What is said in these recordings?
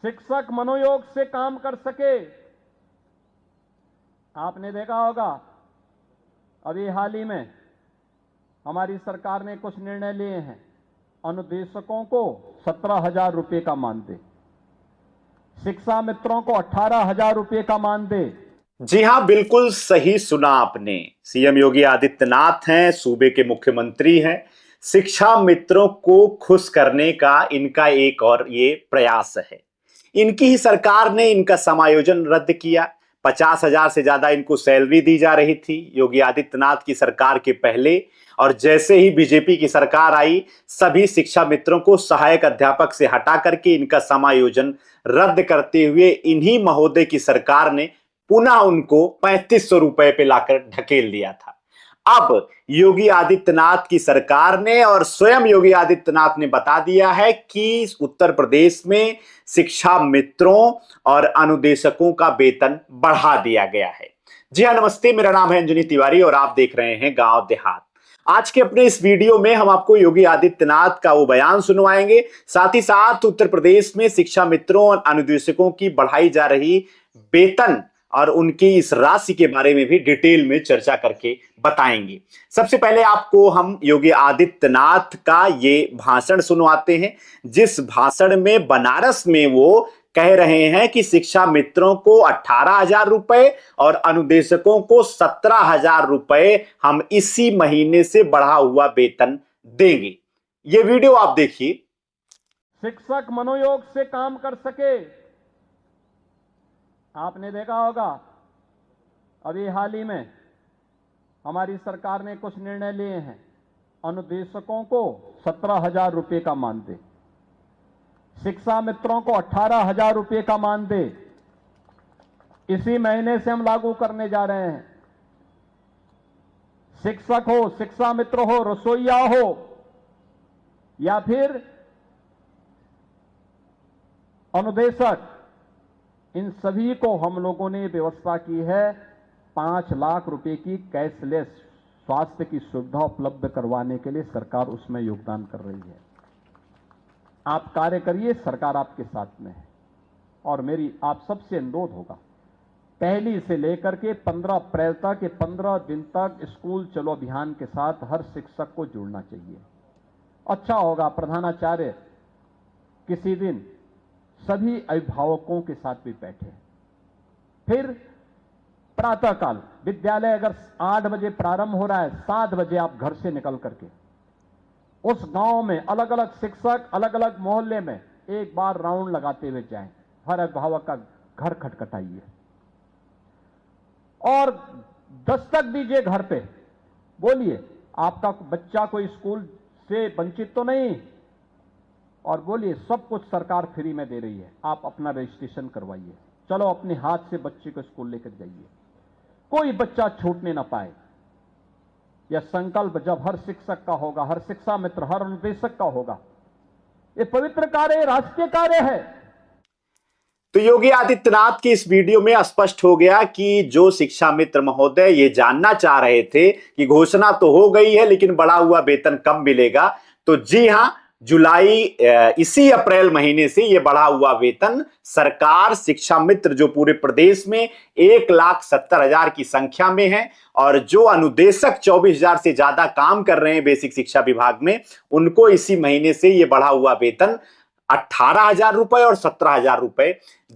शिक्षक मनोयोग से काम कर सके। आपने देखा होगा अभी हाल ही में हमारी सरकार ने कुछ निर्णय लिए हैं। अनुदेशकों को 17,000 रुपए का मानदेय, शिक्षा मित्रों को 18,000 रुपए का मानदेय। जी हां, बिल्कुल सही सुना आपने। सीएम योगी आदित्यनाथ हैं, सूबे के मुख्यमंत्री हैं। शिक्षा मित्रों को खुश करने का इनका एक और ये प्रयास है। इनकी ही सरकार ने इनका समायोजन रद्द किया। 50,000 से ज्यादा इनको सैलरी दी जा रही थी योगी आदित्यनाथ की सरकार के पहले, और जैसे ही बीजेपी की सरकार आई, सभी शिक्षा मित्रों को सहायक अध्यापक से हटा करके इनका समायोजन रद्द करते हुए इन्हीं महोदय की सरकार ने पुनः उनको 3500 रुपए पे लाकर ढकेल दिया था। अब योगी आदित्यनाथ की सरकार ने और स्वयं योगी आदित्यनाथ ने बता दिया है कि उत्तर प्रदेश में शिक्षा मित्रों और अनुदेशकों का वेतन बढ़ा दिया गया है। जी हाँ, नमस्ते, मेरा नाम है अंजनी तिवारी और आप देख रहे हैं गांव देहात। आज के अपने इस वीडियो में हम आपको योगी आदित्यनाथ का वो बयान सुनवाएंगे, साथ ही साथ उत्तर प्रदेश में शिक्षा मित्रों और अनुदेशकों की बढ़ाई जा रही वेतन और उनकी इस राशि के बारे में भी डिटेल में चर्चा करके बताएंगे। सबसे पहले आपको हम योगी आदित्यनाथ का ये भाषण सुनवाते हैं, जिस भाषण में बनारस में वो कह रहे हैं कि शिक्षा मित्रों को 18,000 रुपए और अनुदेशकों को 17,000 रुपए हम इसी महीने से बढ़ा हुआ वेतन देंगे। ये वीडियो आप देखिए। शिक्षक मनोयोग से काम कर सके। आपने देखा होगा अभी हाल ही में हमारी सरकार ने कुछ निर्णय लिए हैं। अनुदेशकों को 17,000 रुपए का मानदेय, शिक्षा मित्रों को 18,000 रुपए का मानदेय इसी महीने से हम लागू करने जा रहे हैं। शिक्षक हो, शिक्षा मित्र हो, रसोइया हो या फिर अनुदेशक, इन सभी को हम लोगों ने व्यवस्था की है 5 लाख रुपए की कैशलेस स्वास्थ्य की सुविधा उपलब्ध करवाने के लिए सरकार उसमें योगदान कर रही है। आप कार्य करिए, सरकार आपके साथ में है। और मेरी आप सबसे अनुरोध होगा, पहली से लेकर के 15 अप्रैल तक, 15 दिन तक स्कूल चलो अभियान के साथ हर शिक्षक को जुड़ना चाहिए। अच्छा होगा प्रधानाचार्य किसी दिन सभी अभिभावकों के साथ भी बैठे, फिर प्रातःकाल विद्यालय अगर 8 बजे प्रारंभ हो रहा है, 7 बजे आप घर से निकल करके उस गांव में अलग अलग शिक्षक अलग अलग मोहल्ले में एक बार राउंड लगाते हुए जाएं। हर अभिभावक का घर खटखटाइए और दस्तक दीजिए घर पे। बोलिए आपका बच्चा कोई स्कूल से वंचित तो नहीं, और बोलिए सब कुछ सरकार फ्री में दे रही है, आप अपना रजिस्ट्रेशन करवाइए। चलो अपने हाथ से बच्चे को स्कूल लेकर जाइए, कोई बच्चा छूटने ना पाए। यह संकल्प जब हर शिक्षक का होगा, हर शिक्षा मित्र, हर अनुदेशक का होगा, ये पवित्र कार्य, राष्ट्रीय कार्य है। तो योगी आदित्यनाथ की इस वीडियो में स्पष्ट हो गया कि जो शिक्षा मित्र महोदय ये जानना चाह रहे थे कि घोषणा तो हो गई है लेकिन बढ़ा हुआ वेतन कब मिलेगा, तो जी हां, जुलाई इसी अप्रैल महीने से ये बढ़ा हुआ वेतन सरकार शिक्षा मित्र जो पूरे प्रदेश में 1,70,000 की संख्या में है और जो अनुदेशक 24,000 से ज्यादा काम कर रहे हैं बेसिक शिक्षा विभाग में, उनको इसी महीने से ये बढ़ा हुआ वेतन 18,000 रुपए और 17,000 रुपए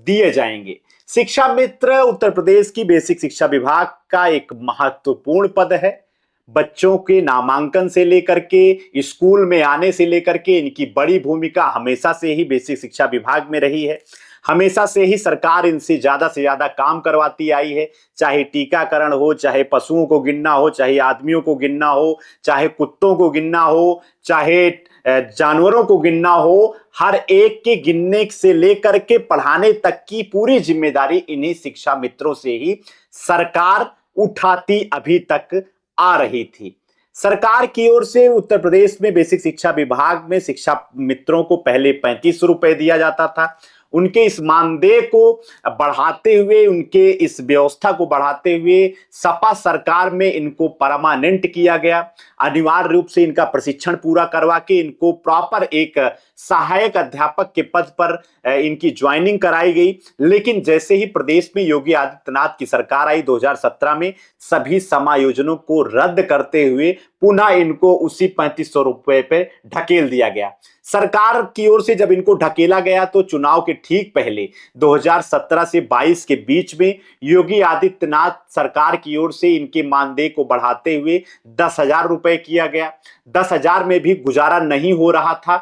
दिए जाएंगे। शिक्षा मित्र उत्तर प्रदेश की बेसिक शिक्षा विभाग का एक महत्वपूर्ण पद है। बच्चों के नामांकन से लेकर के स्कूल में आने से लेकर के इनकी बड़ी भूमिका हमेशा से ही बेसिक शिक्षा विभाग में रही है। हमेशा से ही सरकार इनसे से ज्यादा काम करवाती आई है, चाहे टीकाकरण हो, चाहे पशुओं को गिनना हो, चाहे आदमियों को गिनना हो, चाहे कुत्तों को गिनना हो, चाहे जानवरों को गिनना हो। हर एक के गिनने से लेकर के पढ़ाने तक की पूरी जिम्मेदारी इन्हीं शिक्षा मित्रों से ही सरकार उठाती अभी तक आ रही थी। सरकार की ओर से उत्तर प्रदेश में बेसिक शिक्षा विभाग में शिक्षा मित्रों को पहले 3500 रुपए दिया जाता था, उनके इस मानदेय को बढ़ाते हुए, उनके इस व्यवस्था को बढ़ाते हुए सपा सरकार में इनको परमानेंट किया गया। अनिवार्य रूप से इनका प्रशिक्षण पूरा करवा के इनको प्रॉपर एक सहायक अध्यापक के पद पर इनकी ज्वाइनिंग कराई गई। लेकिन जैसे ही प्रदेश में योगी आदित्यनाथ की सरकार आई 2017 में, सभी समायोजनों को रद्द करते हुए पुनः इनको उसी 3500 रुपए पे ढकेल दिया गया। सरकार की ओर से जब इनको ढकेला गया तो चुनाव के ठीक पहले 2017 से 22 के बीच में योगी आदित्यनाथ सरकार की ओर से इनके मानदेय को बढ़ाते हुए 10,000 रुपए किया गया। 10,000 में भी गुजारा नहीं हो रहा था।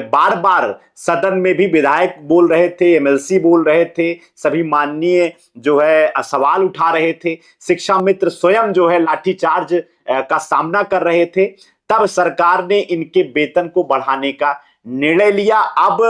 बार बार सदन में भी विधायक बोल रहे थे, एमएलसी बोल रहे थे, सभी माननीय जो है सवाल उठा रहे थे, शिक्षा मित्र स्वयं जो है लाठीचार्ज का सामना कर रहे थे। तब सरकार ने इनके वेतन को बढ़ाने का निर्णय लिया। अब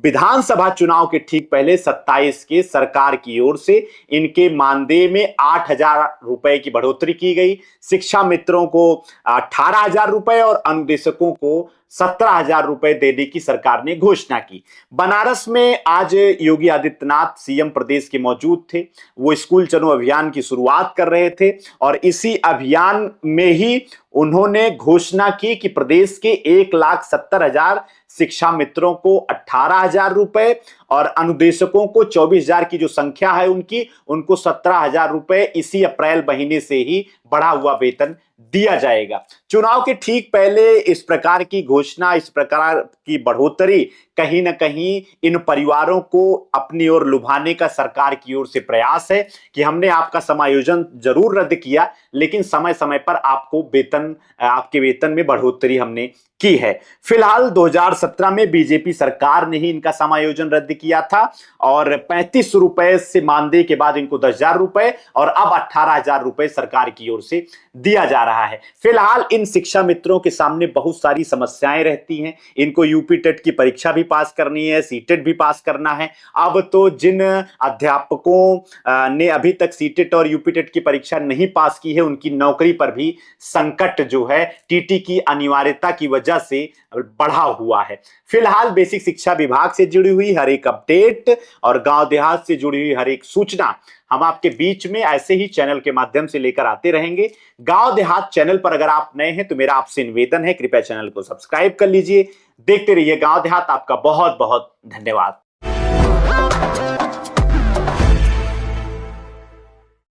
विधानसभा चुनाव के ठीक पहले 27 के सरकार की ओर से इनके मानदेय में 8,000 रुपए की बढ़ोतरी की गई। शिक्षा मित्रों को 18,000 रुपए और अनुदेशकों को 17,000 रुपए देने की सरकार ने घोषणा की। बनारस में आज योगी आदित्यनाथ सीएम प्रदेश के मौजूद थे। वो स्कूल चलो अभियान की शुरुआत कर रहे थे और इसी अभियान में ही उन्होंने घोषणा की कि प्रदेश के 1,70,000 शिक्षा मित्रों को 18,000 रुपए और अनुदेशकों को 24,000 की जो संख्या है उनको 17,000 रुपए इसी अप्रैल महीने से ही बढ़ा हुआ वेतन दिया जाएगा। चुनाव के ठीक पहले इस प्रकार की घोषणा, इस प्रकार की बढ़ोतरी कहीं ना कहीं इन परिवारों को अपनी ओर लुभाने का सरकार की ओर से प्रयास है कि हमने आपका समायोजन जरूर रद्द किया, लेकिन समय समय पर आपके वेतन में बढ़ोतरी हमने की है। फिलहाल 2017 में बीजेपी सरकार ने ही इनका समायोजन रद्द किया था और 35 रुपए से मानदेय के बाद इनको 10,000 रुपए और अब 18,000 रुपए सरकार की ओर से दिया जा रहा है। फिलहाल इन शिक्षा मित्रों के सामने बहुत सारी समस्याएं रहती हैं। इनको यूपी टेट की परीक्षा भी पास करनी है, सीटेट भी पास करना है। अब तो जिन अध्यापकों ने अभी तक सीटेट और यूपी टेट की परीक्षा नहीं पास की है, उनकी नौकरी पर भी संकट जो है टीटी की अनिवार्यता की वजह से बढ़ा हुआ है। फिलहाल बेसिक शिक्षा विभाग से जुड़ी हुई हर एक अपडेट और गांव देहात से जुड़ी हुई हर एक सूचना हम आपके बीच में ऐसे ही चैनल के माध्यम से लेकर आते रहेंगे। गांव देहात चैनल पर अगर आप नए हैं तो मेरा आपसे निवेदन है, कृपया चैनल को सब्सक्राइब कर लीजिए। देखते रहिए गांव देहात। आपका बहुत बहुत धन्यवाद।